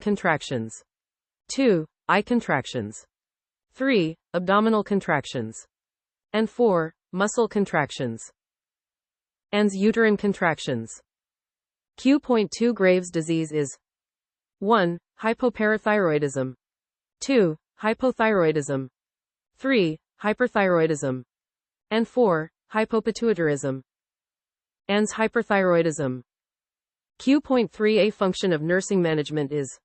contractions. 2. Eye contractions. 3. Abdominal contractions. And 4. Muscle contractions. And uterine contractions. Q.2 Graves' disease is 1. Hypoparathyroidism. 2. Hypothyroidism. 3. Hyperthyroidism. And 4. Hypopituitarism. And hyperthyroidism. Q.3 A function of nursing management is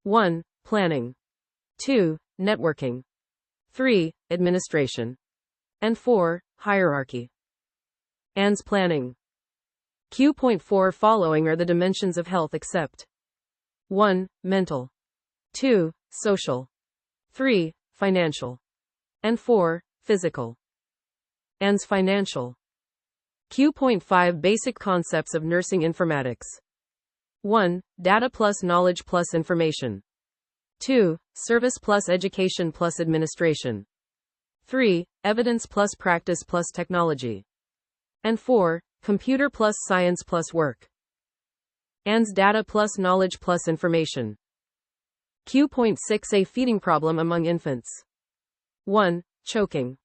1. Planning. 2. Networking. 3. Administration. And 4. Hierarchy. And planning. Q.4 Following are the dimensions of health except 1. Mental. 2. Social. 3. Financial. And 4. Physical. And financial. Q.5 Basic concepts of nursing informatics. 1. Data plus knowledge plus information. 2. Service plus education plus administration. 3. Evidence plus practice plus technology. And 4. Computer plus science plus work. And data plus knowledge plus information. Q.6 A feeding problem among infants. 1. Choking.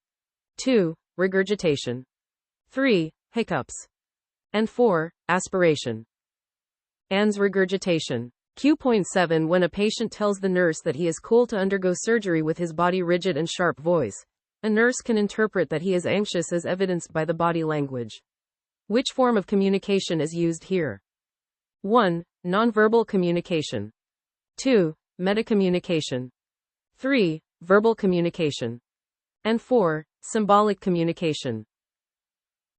2. Regurgitation. 3. Hiccups. And 4. Aspiration. And regurgitation. Q.7 When a patient tells the nurse that he is cool to undergo surgery with his body rigid and sharp voice, a nurse can interpret that he is anxious as evidenced by the body language. Which form of communication is used here? 1. Nonverbal communication. 2. Metacommunication. 3. Verbal communication. And 4. Symbolic communication.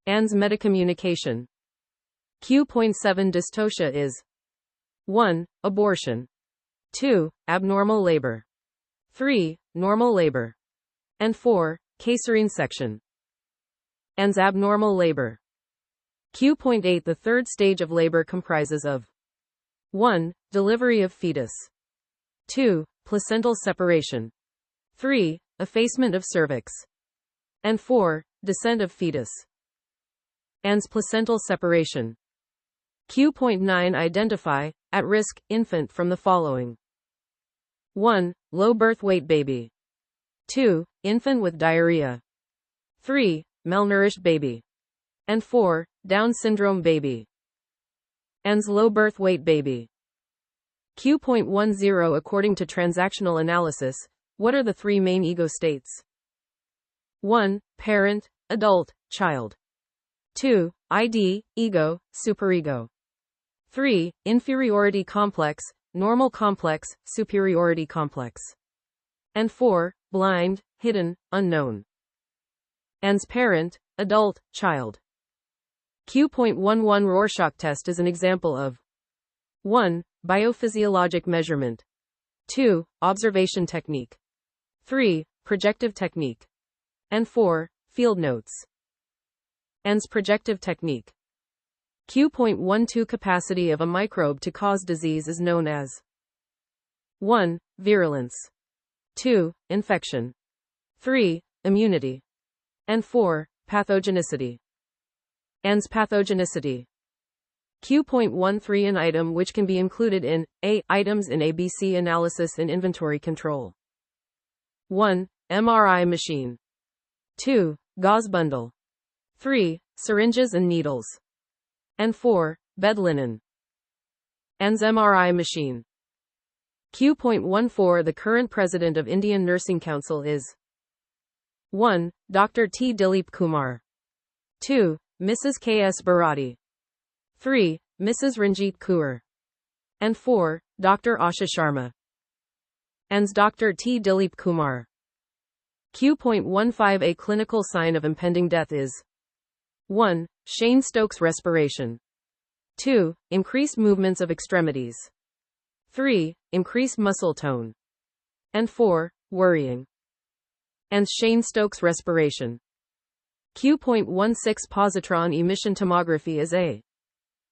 And metacommunication. Q.7 Dystocia is 1. Abortion. 2. Abnormal labor. 3. Normal labor. And 4. Caesarean section. And abnormal labor. Q.8 The third stage of labor comprises of 1. Delivery of fetus. 2. Placental separation. 3. Effacement of cervix. And 4. Descent of fetus. And placental separation. Q.9 Identify, at risk, infant from the following. 1. Low birth weight baby. 2. Infant with diarrhea. 3. Malnourished baby. And 4. Down syndrome baby. And low birth weight baby. Q.10 According to transactional analysis, what are the three main ego states? 1. Parent, adult, child. 2. ID, ego, superego. 3. Inferiority complex, normal complex, superiority complex. And 4. Blind, hidden, unknown. And parent, adult, child. Q.11 Rorschach test is an example of 1. Biophysiologic measurement. 2. Observation technique. 3. Projective technique. And 4. Field notes. And projective technique. Q.12 Capacity of a microbe to cause disease is known as 1. Virulence. 2. Infection. 3. Immunity. And 4. Pathogenicity. And pathogenicity. Q.13 An item which can be included in A. Items in ABC analysis and inventory control. 1. MRI machine. 2. Gauze bundle. 3. Syringes and needles. And 4. Bed linen. And MRI machine. Q.14 The current president of Indian Nursing Council is 1. Dr. T. Dilip Kumar. 2. Mrs. K.S. Bharati. 3. Mrs. Ranjit Kaur. And 4. Dr. Asha Sharma. And Dr. T. Dilip Kumar. Q.15 A clinical sign of impending death is 1. Shane-Stokes respiration. 2. Increased movements of extremities. 3. Increased muscle tone. And 4. Worrying. And Shane-Stokes respiration. Q.16 Positron emission tomography is a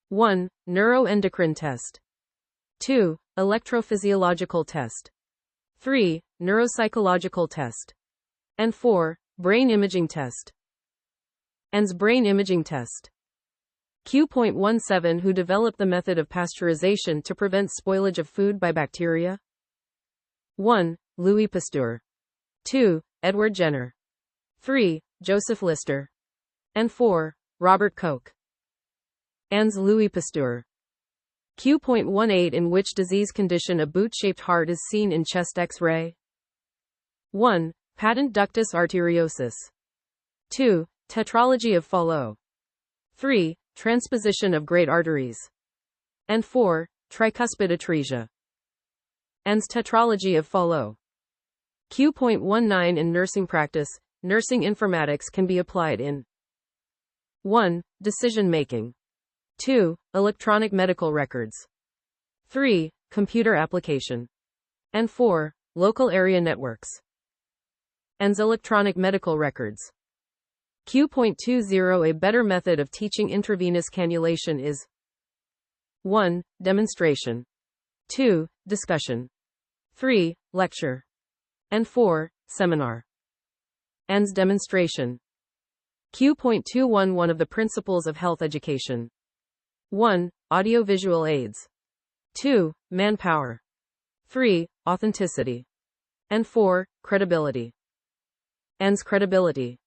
1. Neuroendocrine test. 2. Electrophysiological test. 3. Neuropsychological test. And 4. Brain imaging test. And brain imaging test. Q.17 Who developed the method of pasteurization to prevent spoilage of food by bacteria? 1. Louis Pasteur. 2. Edward Jenner. 3. Joseph Lister. And 4. Robert Koch. Ans Louis Pasteur. Q.18 In which disease condition a boot-shaped heart is seen in chest X-ray? 1. Patent ductus arteriosus. 2. Tetralogy of Fallot. 3. Transposition of great arteries. And 4. Tricuspid atresia. Ans tetralogy of Fallot. Q.19 In nursing practice, nursing informatics can be applied in 1. Decision-making. 2. Electronic medical records. 3. Computer application. And 4. Local area networks. Ans electronic medical records. Q.20 A better method of teaching intravenous cannulation is 1. Demonstration. 2. Discussion. 3. Lecture. And 4. Seminar. Ans demonstration. Q.21 One of the principles of health education. 1. Audiovisual aids. 2. Manpower. 3. Authenticity. And 4. Credibility. Ans credibility.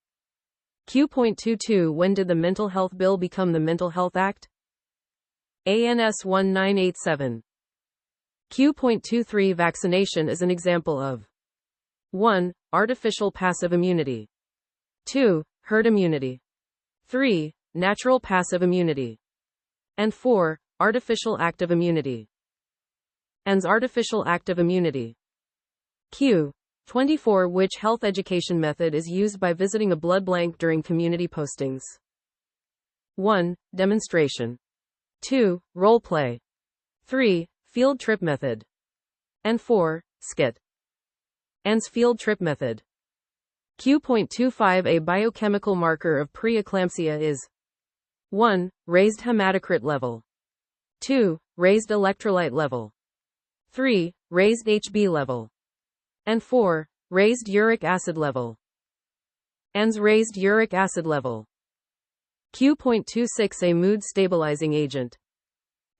Q.22 When did the Mental Health Bill become the Mental Health Act? ANS 1987. Q.23 Vaccination is an example of 1. Artificial passive immunity. 2. Herd immunity. 3. Natural passive immunity. And 4. Artificial active immunity. Ans artificial active immunity. Q.24 Which health education method is used by visiting a blood bank during community postings? 1. Demonstration. 2. Role play. 3. Field trip method. And 4. Skit. Ans field trip method. Q.25 A biochemical marker of preeclampsia is 1. Raised hematocrit level. 2. Raised electrolyte level. 3. Raised HB level. And 4. Raised uric acid level. Ans raised uric acid level. Q.26 A mood stabilizing agent.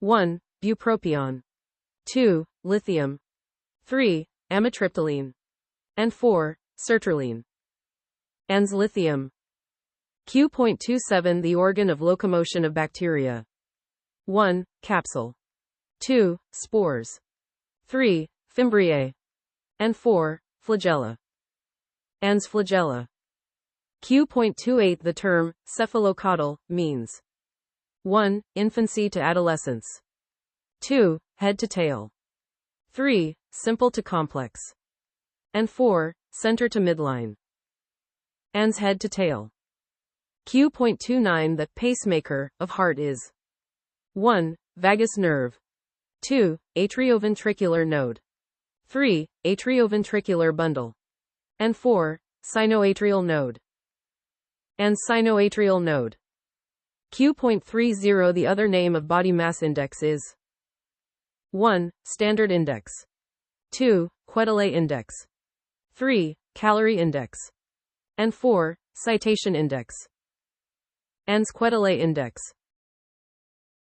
1. Bupropion. 2. Lithium. 3. Amitriptyline. And 4. Sertraline. Ans lithium. Q.27 The organ of locomotion of bacteria. 1. Capsule. 2. Spores. 3. Fimbriae. And 4. Flagella. Ans flagella. Q.28 The term cephalocaudal means 1. Infancy to adolescence. 2. Head to tail. 3. Simple to complex. And 4. Center to midline. Ans head to tail. Q.29 The pacemaker of heart is 1. Vagus nerve. 2. Atrioventricular node. 3. Atrioventricular bundle. And 4. Sinoatrial node. And sinoatrial node. Q.30 The other name of body mass index is 1. Standard index. 2. Quetelet index. 3. Calorie index. And 4. Citation index. Ans Quetelet index.